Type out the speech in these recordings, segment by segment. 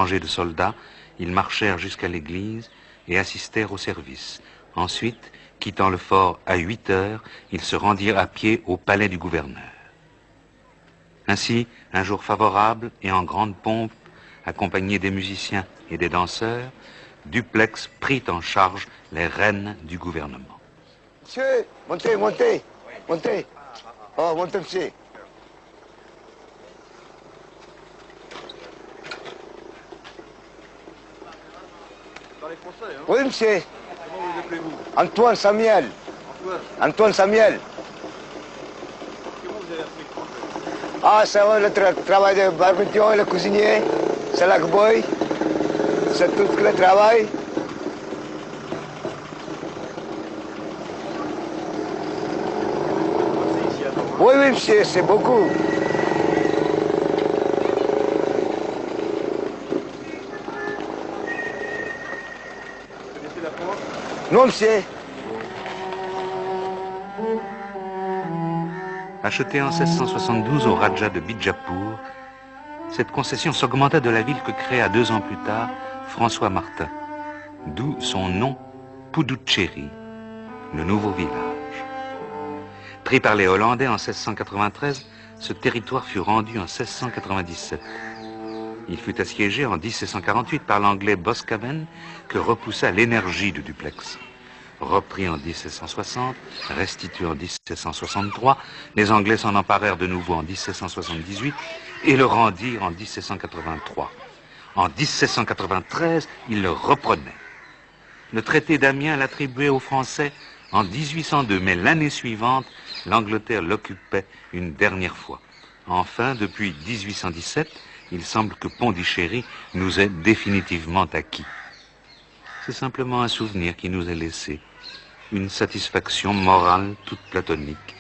rangées de soldats, ils marchèrent jusqu'à l'église et assistèrent au service. Ensuite, quittant le fort à 8 heures, ils se rendirent à pied au palais du gouverneur. Ainsi, un jour favorable et en grande pompe, accompagné des musiciens et des danseurs, Dupleix prit en charge les rênes du gouvernement. Monsieur, montez, montez, montez. Oh, montez, monsieur. Parlez français, hein? Oui, monsieur. Comment vous appelez-vous? Antoine Samuel. Antoine. Antoine Samuel. Comment vous avez appris le français? Ah, ça va, le travail de barbecue, le cuisinier, c'est la boy, c'est tout le travail. C'est ici à Nantes, hein? Oui, oui, monsieur, c'est beaucoup. Vous connaissez la France? Non, monsieur. Achetée en 1672 au Raja de Bijapur, cette concession s'augmenta de la ville que créa 2 ans plus tard François Martin, d'où son nom Puducherry, le nouveau village. Pris par les Hollandais en 1693, ce territoire fut rendu en 1697. Il fut assiégé en 1748 par l'anglais Boscawen que repoussa l'énergie de Dupleix. Repris en 1760, restitué en 1763, les Anglais s'en emparèrent de nouveau en 1778 et le rendirent en 1783. En 1793, ils le reprenaient. Le traité d'Amiens l'attribuait aux Français en 1802, mais l'année suivante, l'Angleterre l'occupait une dernière fois. Enfin, depuis 1817, il semble que Pondichéry nous est définitivement acquis. C'est simplement un souvenir qui nous est laissé, une satisfaction morale toute platonique,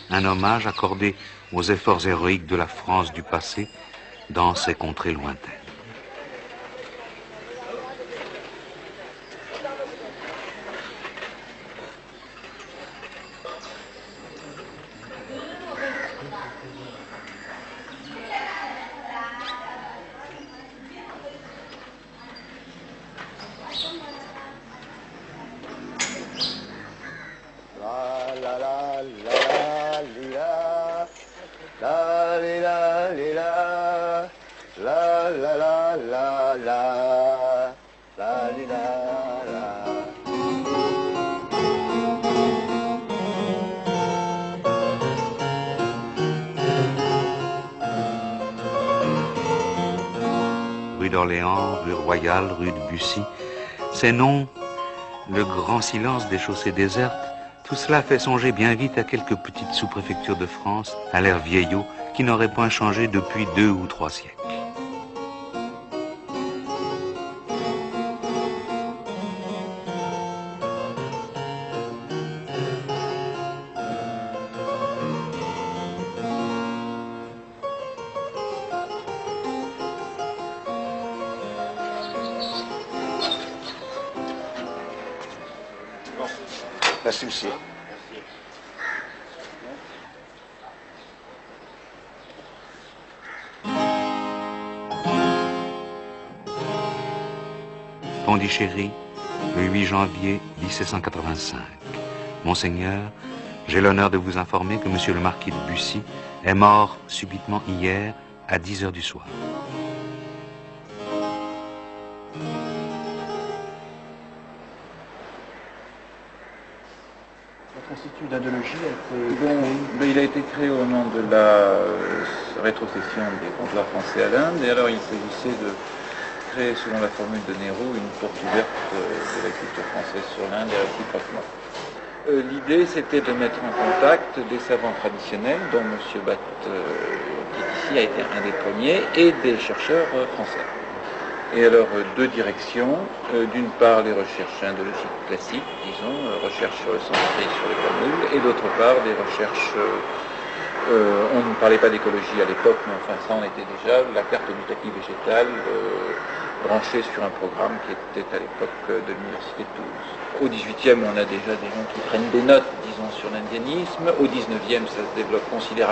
un hommage accordé aux efforts héroïques de la France du passé dans ces contrées lointaines. Rue d'Orléans, rue Royale, rue de Bussy, ces noms, le grand silence des chaussées désertes, tout cela fait songer bien vite à quelques petites sous-préfectures de France, à l'air vieillot, qui n'auraient point changé depuis 2 ou 3 siècles. Merci, monsieur. Pondichéry, le 8 janvier 1785. Monseigneur, j'ai l'honneur de vous informer que monsieur le marquis de Bussy est mort subitement hier à 10 heures du soir. L'Institut d'Indologie il a été créé au nom de la rétrocession des consulats français à l'Inde, et alors il s'agissait de créer, selon la formule de Nehru, une porte ouverte de la culture française sur l'Inde et réciproquement. L'idée, c'était de mettre en contact des savants traditionnels, dont M. Batt, qui ici a été un des premiers, et des chercheurs français. Et alors, 2 directions. D'une part, les recherches indologiques classiques, disons, recherches sur le sanskrit, sur les grenouilles, et d'autre part, des recherches... on ne parlait pas d'écologie à l'époque, mais enfin, ça en était déjà, la carte du tapis végétal branchée sur un programme qui était à l'époque de l'Université de Toulouse. Au 18e, on a déjà des gens qui prennent des notes, disons, sur l'indianisme. Au 19e, ça se développe considérablement.